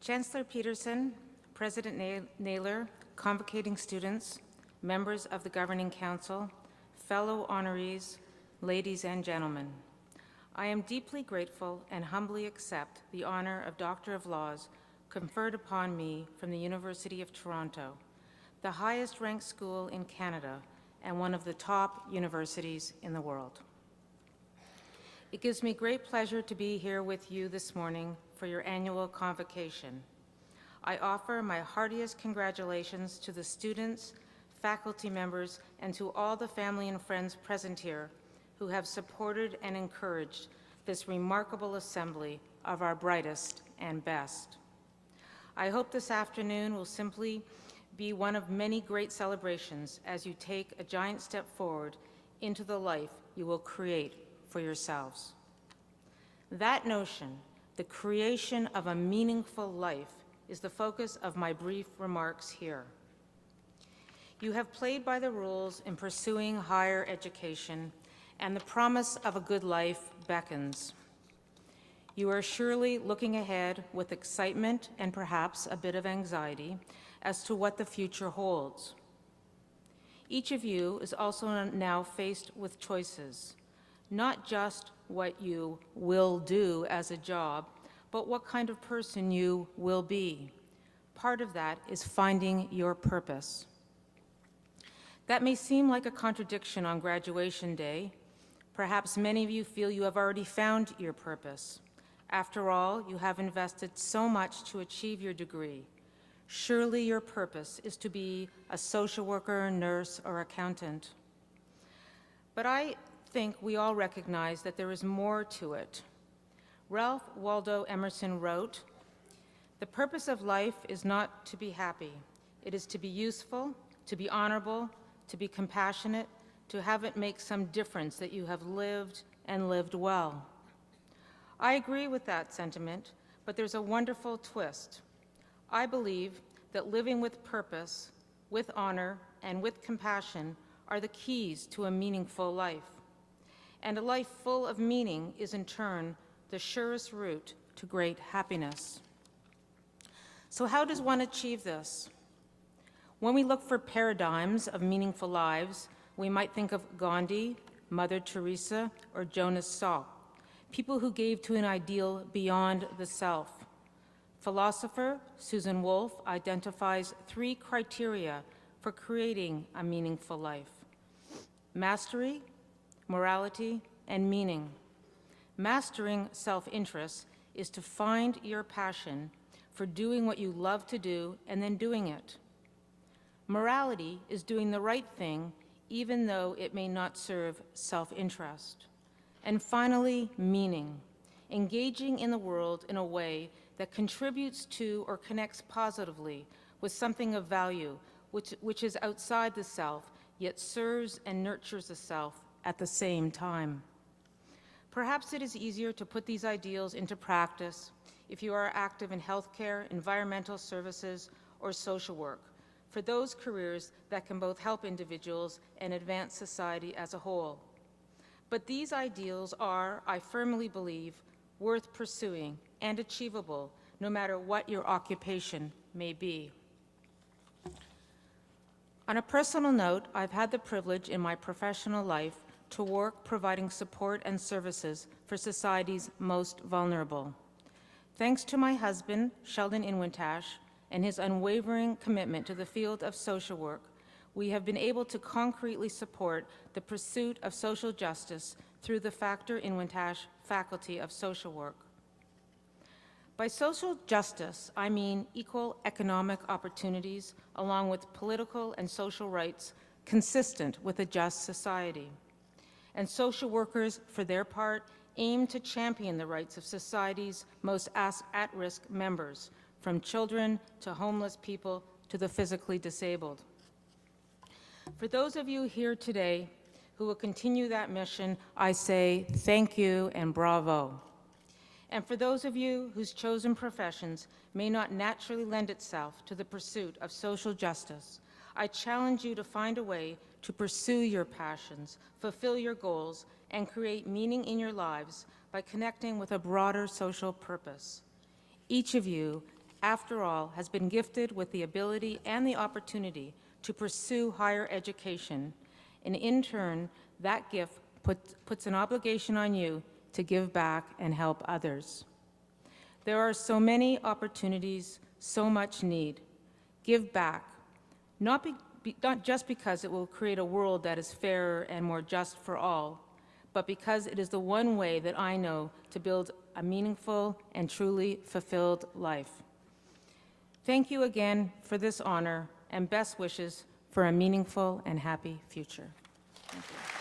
Chancellor Peterson, President Naylor, convocating students, members of the Governing Council, fellow honorees, ladies and gentlemen, I am deeply grateful and humbly accept the honor of Doctor of Laws conferred upon me from the University of Toronto, the highest ranked school in Canada and one of the top universities in the world. It gives me great pleasure to be here with you this morning for your annual convocation. I offer my heartiest congratulations to the students, faculty members, and to all the family and friends present here who have supported and encouraged this remarkable assembly of our brightest and best. I hope this afternoon will simply be one of many great celebrations as you take a giant step forward into the life you will create for yourselves. That notion, the creation of a meaningful life, is the focus of my brief remarks here. You have played by the rules in pursuing higher education, and the promise of a good life beckons. You are surely looking ahead with excitement and perhaps a bit of anxiety as to what the future holds. Each of you is also now faced with choices, not just what you will do as a job, but what kind of person you will be. Part of that is finding your purpose. That may seem like a contradiction on graduation day. Perhaps many of you feel you have already found your purpose. After all, you have invested so much to achieve your degree. Surely your purpose is to be a social worker, nurse, or accountant. But I think we all recognize that there is more to it. Ralph Waldo Emerson wrote, "The purpose of life is not to be happy. It is to be useful, to be honorable, to be compassionate, to have it make some difference that you have lived and lived well." I agree with that sentiment, but there's a wonderful twist. I believe that living with purpose, with honor, and with compassion are the keys to a meaningful life. And a life full of meaning is in turn the surest route to great happiness. So how does one achieve this? When we look for paradigms of meaningful lives, we might think of Gandhi, Mother Teresa, or Jonas Salk, people who gave to an ideal beyond the self. Philosopher Susan Wolf identifies 3 criteria for creating a meaningful life: mastery, morality, and meaning. Mastering self-interest is to find your passion for doing what you love to do and then doing it. Morality is doing the right thing even though it may not serve self-interest. And finally, meaning, engaging in the world in a way that contributes to or connects positively with something of value, which is outside the self, yet serves and nurtures the self at the same time. Perhaps it is easier to put these ideals into practice if you are active in healthcare, environmental services, or social work, for those careers that can both help individuals and advance society as a whole. But these ideals are, I firmly believe, worth pursuing and achievable no matter what your occupation may be. On a personal note, I've had the privilege in my professional life to work providing support and services for society's most vulnerable. Thanks to my husband, Sheldon Inwintash, and his unwavering commitment to the field of social work, we have been able to concretely support the pursuit of social justice through the Factor Inwintash Faculty of Social Work. By social justice, I mean equal economic opportunities along with political and social rights consistent with a just society. And social workers, for their part, aim to champion the rights of society's most at-risk members, from children to homeless people to the physically disabled. For those of you here today who will continue that mission, I say thank you and bravo. And for those of you whose chosen professions may not naturally lend itself to the pursuit of social justice, I challenge you to find a way to pursue your passions, fulfill your goals, and create meaning in your lives by connecting with a broader social purpose. Each of you, after all, has been gifted with the ability and the opportunity to pursue higher education, and in turn, that gift puts an obligation on you to give back and help others. There are so many opportunities, so much need. Give back, not just because it will create a world that is fairer and more just for all, but because it is the one way that I know to build a meaningful and truly fulfilled life. Thank you again for this honor, and best wishes for a meaningful and happy future. Thank you.